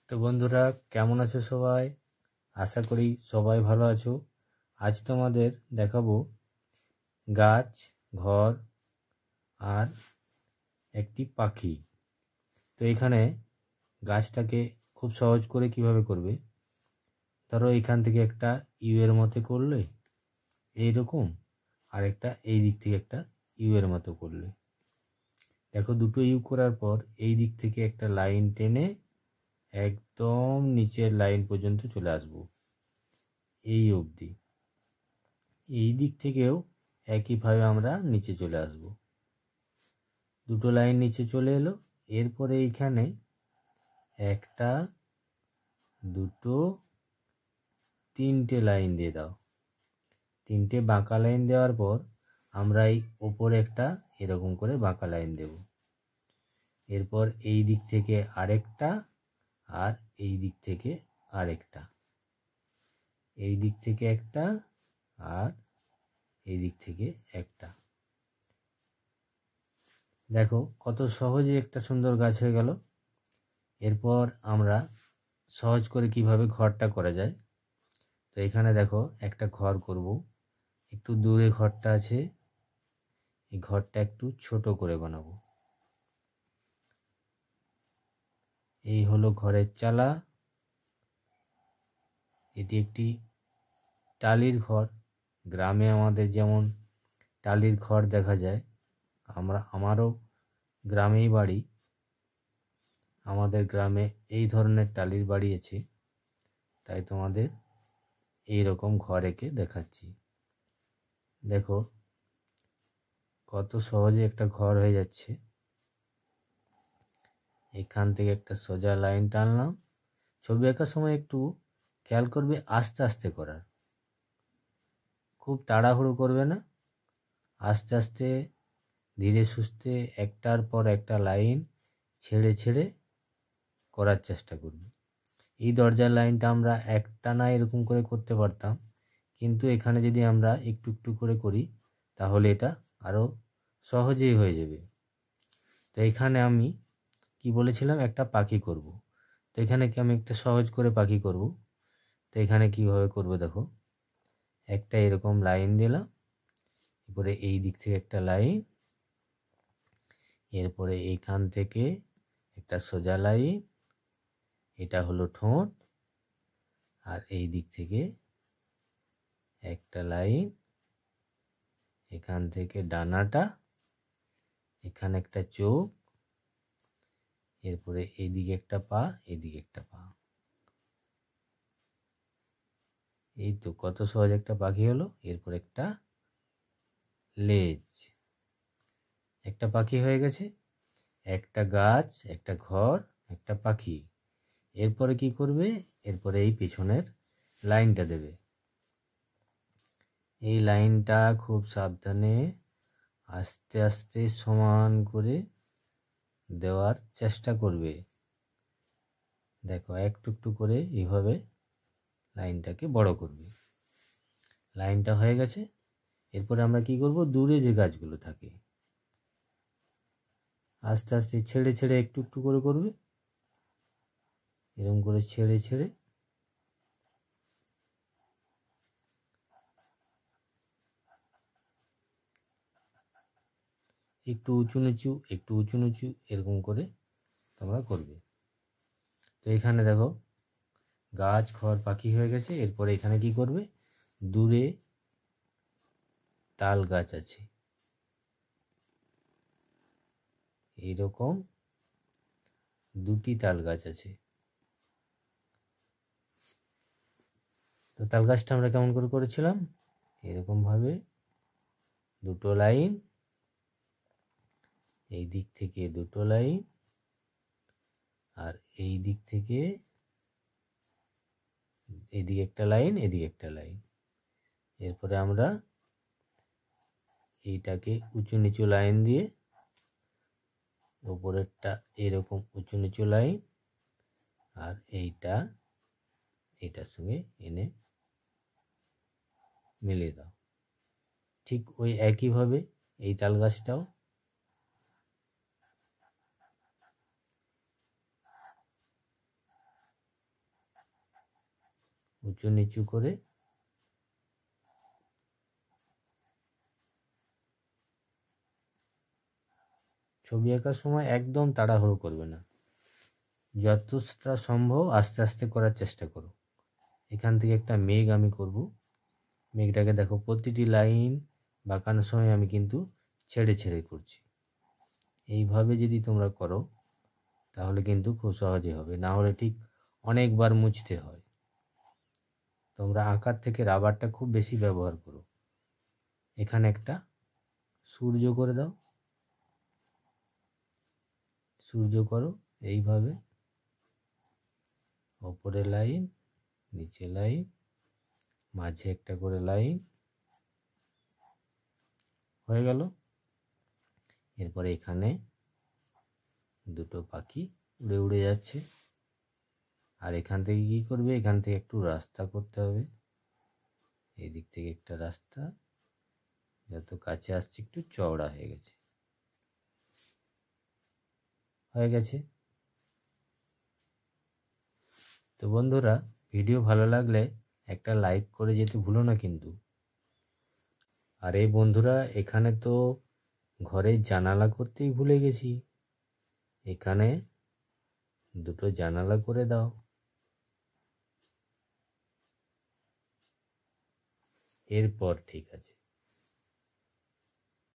তো বন্ধুরা, কেমন আছো সবাই? আশা করি সবাই ভালো আছো। আজ তোমাদের দেখাবো গাছ, ঘর আর একটি পাখি। তো এখানে গাছটাকে খুব সহজ করে কিভাবে করবে, ধরো এখান থেকে একটা ইউ এর মতো করলে এইরকম, আর একটা এই দিক থেকে একটা ইউ এর মতো করলে। দেখো, দুটো ইউ করার পর এই দিক থেকে একটা লাইন টেনে একদম নিচের লাইন পর্যন্ত চলে আসবো, এই অবধি। এই দিক থেকেও একইভাবে আমরা নিচে চলে আসব। দুটো লাইন নিচে চলে এলো। এরপরে এইখানে একটা, দুটো, তিনটে লাইন দিয়ে দাও। তিনটে বাঁকা লাইন দেওয়ার পর আমরা এই ওপরে একটা এরকম করে বাঁকা লাইন দেব। এরপর এই দিক থেকে আরেকটা, আর এই দিক থেকে আরেকটা, এই দিক থেকে একটা, আর এই দিক থেকে একটা। দেখো কত সহজে একটা সুন্দর গাছ হয়ে গেল। এরপর আমরা সহজ করে কিভাবে ঘরটা করা যায়। তো এখানে দেখো একটা ঘর করব। একটু দূরে ঘরটা আছে, এই ঘরটা একটু ছোট করে বানাবো। এই হলো ঘরের চালা। এটি একটি টালির ঘর। গ্রামে আমাদের যেমন টালির ঘর দেখা যায়, আমারও গ্রামেই বাড়ি। আমাদের গ্রামে এই ধরনের টালির বাড়ি আছে, তাই তোমাদের এই রকম ঘর এঁকে দেখাচ্ছি। দেখো কত সহজে একটা ঘর হয়ে যাচ্ছে। এখান থেকে একটা সোজা লাইন টানলাম। ছবি আঁকার সময় একটু খেয়াল করবে আস্তে আস্তে করার, খুব তাড়াহুড়ো করবে না। আস্তে আস্তে ধীরে সুস্থে একটার পর একটা লাইন ছেড়ে ছেড়ে করার চেষ্টা করবে। এই দরজার লাইনটা আমরা একটানা এরকম করে করতে পারতাম, কিন্তু এখানে যদি আমরা একটু একটু করে করি তাহলে এটা আরও সহজেই হয়ে যাবে। তো এখানে আমি কি বলেছিলাম, একটা পাখি করব। তো এখানে কি আমি একটা সহজ করে পাখি করব। তো এখানে কিভাবে করব দেখো, একটা এরকম লাইন দিলাম, এরপরে এই দিক থেকে একটা লাইন, এরপরে এইখান থেকে একটা সোজা লাইন, এটা হলো ঠোঁট, আর এই দিক থেকে একটা লাইন, এখান থেকে ডানাটা, এখানে একটা চোখ, এরপরে এইদিকে একটা পা, এদিকে একটা পা। এই তো কত সহজ একটা পাখি হলো। এরপর একটা লেজ, একটা পাখি হয়ে গেছে। একটা গাছ, একটা ঘর, একটা পাখি। এরপরে কি করবে, এরপরে এই পিছনের লাইনটা দেবে। এই লাইনটা খুব সাবধানে আস্তে আস্তে সমান করে দেওয়ার চেষ্টা করবে। দেখো একটু একটু করে এইভাবে লাইনটাকে বড় করবে। লাইনটা হয়ে গেছে। এরপরে আমরা কি করব, দূরে যে গাছগুলো থাকে আস্তে আস্তে ছেড়ে ছেড়ে একটু একটু করে করবে। এরকম করে ছেড়ে ছেড়ে একটু উঁচু নিচু, একটু উঁচু নিচু এরকম করে তোমরা করবে। তো এখানে দেখো গাছ, ঘর, পাখি হয়ে গেছে। এরপরে এখানে কি করবে, দূরে তাল গাছ আছে, এইরকম দুটি তাল গাছ আছে। তো তাল গাছটা আমরা কেমন করে করেছিলাম, এরকম ভাবে দুটো লাইন, এই দিক থেকে দুটো লাইন, আর এই দিক থেকে এদিকে একটা লাইন, এদিকে একটা লাইন। এরপরে আমরা এইটাকে উঁচু নিচু লাইন দিয়ে, উপরেরটা এরকম উঁচু নিচু লাইন, আর এইটা এটার সঙ্গে এনে মিলিয়ে দাও। ঠিক ওই একইভাবে এই তাল গাছটাও উঁচু নিচু করে ছবি আঁকার সময় একদম তাড়াহুড়ো করবে না, যতটা সম্ভব আস্তে আস্তে করার চেষ্টা করো। এখান থেকে একটা মেঘ আমি করব। মেঘটাকে দেখো প্রতিটি লাইন বাঁকানোর সময় আমি কিন্তু ছেড়ে ছেড়ে করছি। এইভাবে যদি তোমরা করো তাহলে কিন্তু খুব সহজে হবে, না হলে ঠিক অনেকবার মুছতে হয়। তোমরা আঁকার থেকে রাবারটা খুব বেশি ব্যবহার করো। এখানে একটা সূর্য করে দাও, সূর্য করো এইভাবে, ওপরে লাইন, নিচে লাইন, মাঝে একটা করে লাইন, হয়ে গেল। এরপরে এখানে দুটো পাখি উড়ে উড়ে যাচ্ছে। আর এখান থেকে কি করবে, এখান থেকে একটু রাস্তা করতে হবে, এই দিক থেকে একটা রাস্তা, যত কাছে আসছে একটু চওড়া হয়ে গেছে, হয়ে গেছে। তো বন্ধুরা, ভিডিও ভালো লাগলে একটা লাইক করে যেতে ভুলো না কিন্তু। আর এই বন্ধুরা, এখানে তো ঘরের জানালা করতেই ভুলে গেছি, এখানে দুটো জানালা করে দাও। এরপর ঠিক আছে।